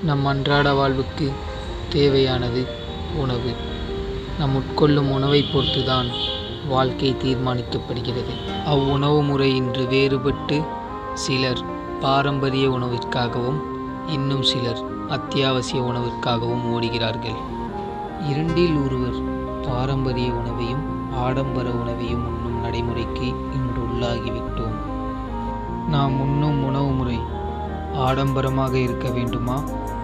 நம் அன்றாட வாழ்வுக்கு தேவையானது உணவு. நாம் உட்கொள்ளும் உணவை பொறுத்துதான் வாழ்க்கை தீர்மானிக்கப்படுகிறது. அவ்வுணவு முறை இன்று வேறுபட்டு சிலர் பாரம்பரிய உணவிற்காகவும் இன்னும் சிலர் அத்தியாவசிய உணவிற்காகவும் ஓடுகிறார்கள். இரண்டில் ஒருவர் பாரம்பரிய உணவையும் ஆடம்பர உணவையும் உண்ணும் நடைமுறைக்கு இன்று உள்ளாகிவிட்டோம். நாம் உண்ணும் உணவு முறை ஆடம்பரமாக இருக்க வேண்டுமா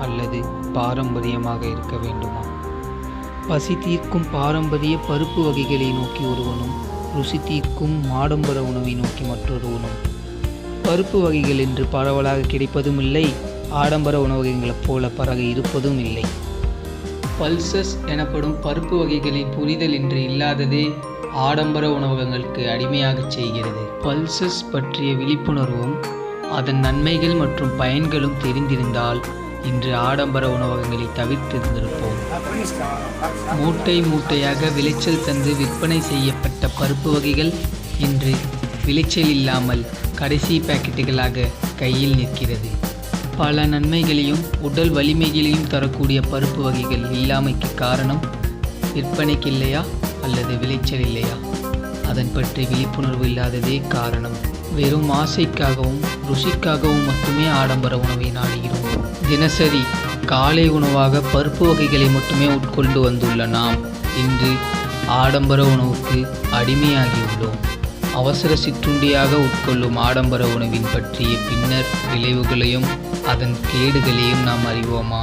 அல்லது பாரம்பரியமாக இருக்க வேண்டுமா? பசி தீர்க்கும் பாரம்பரிய பருப்பு வகைகளை நோக்கி ஒருவனும், ருசி தீர்க்கும் ஆடம்பர உணவை நோக்கி மற்றொருவனும். பருப்பு வகைகள் என்று பரவலாக கிடைப்பதும் இல்லை, ஆடம்பர உணவகங்களைப் போல பரக இருப்பதும் இல்லை. பல்சஸ் எனப்படும் பருப்பு வகைகளின் புரிதல் இன்று இல்லாததே ஆடம்பர உணவகங்களுக்கு அடிமையாகச் செய்கிறது. பல்சஸ் பற்றிய விழிப்புணர்வும் அதன் நன்மைகள் மற்றும் பயன்களும் தெரிந்திருந்தால் இன்று ஆடம்பர உணவகங்களை தவிர்த்திருந்திருப்போம். மூட்டை மூட்டையாக விளைச்சல் தந்து விற்பனை செய்யப்பட்ட பருப்பு வகைகள் இன்று விளைச்சல் இல்லாமல் கடைசி பாக்கெட்டுகளாக கையில் நிற்கிறது. பல நன்மைகளையும் உடல் வலிமைகளையும் தரக்கூடிய பருப்பு வகைகள் இல்லாமைக்கு காரணம் விற்பனைக்கு இல்லையா அல்லது விளைச்சல் இல்லையா? அதன் பற்றி விழிப்புணர்வு இல்லாததே காரணம். வெறும் ஆசைக்காகவும் ருசிக்காகவும் மட்டுமே ஆடம்பர உணவை நாடுகிறோம். தினசரி காலை உணவாக பருப்பு வகைகளை மட்டுமே உட்கொண்டு வந்துள்ள நாம் இன்று ஆடம்பர உணவுக்கு அடிமையாகியுள்ளோம். அவசர சிற்றுண்டியாக உட்கொள்ளும் ஆடம்பர உணவின் பற்றிய பின்னர் விளைவுகளையும் அதன் கேடுகளையும் நாம் அறிவோமா?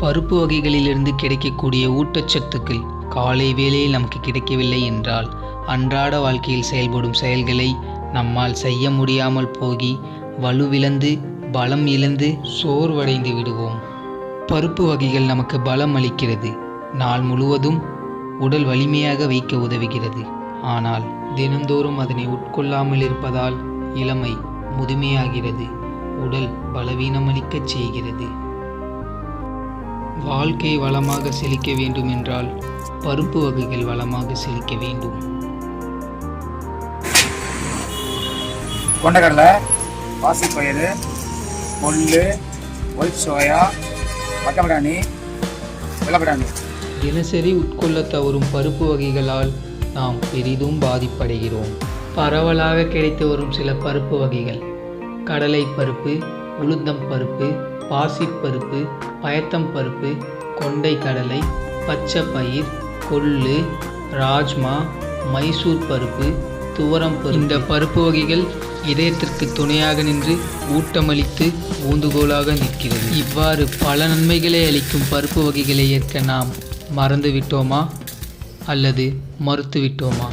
பருப்பு வகைகளிலிருந்து கிடைக்கக்கூடிய ஊட்டச்சத்துக்கள் காலை வேளையில் நமக்கு கிடைக்கவில்லை என்றால் அன்றாட வாழ்க்கையில் செயல்படும் செயல்களை நம்மால் செய்ய முடியாமல் போகி வலுவிழந்து பலம் இழந்து சோர்வடைந்து விடுவோம். பருப்பு வகைகள் நமக்கு பலம் அளிக்கிறது, நாள் முழுவதும் உடல் வலிமையாக வைக்க உதவுகிறது. ஆனால் தினந்தோறும் அதனை உட்கொள்ளாமல் இருப்பதால் இளமை முதுமையாகிறது, உடல் பலவீனமளிக்கச் செய்கிறது. வாழ்க்கை வளமாக செழிக்க வேண்டும் என்றால் பருப்பு வகைகள் வளமாக செழிக்க வேண்டும். கொண்டக்கடலை, பாசிப்பயிறு, கொள்ளு, ஒயிட் சோயா, பட்டபட்டாணி, வெள்ளப்பட்டாணி. தினசரி உட்கொள்ள தவறும் பருப்பு வகைகளால் நாம் பெரிதும் பாதிப்படைகிறோம். பரவலாக கிடைத்து வரும் சில பருப்பு வகைகள்: கடலை பருப்பு, உளுந்தம் பருப்பு, பாசிப்பருப்பு, பயத்தம் பருப்பு, கொண்டை கடலை, பச்சை பயிர், கொள்ளு, ராஜ்மா, மைசூர் பருப்பு, துவரம் பருப்பு. இந்த பருப்பு வகைகள் இதயத்திற்கு துணையாக நின்று ஊட்டமளித்து ஊந்துகோலாக நிற்கிறது. இவ்வாறு பல நன்மைகளை அளிக்கும் பருப்பு வகைகளை ஏற்க நாம் மறந்துவிட்டோமா அல்லது மறுத்துவிட்டோமா?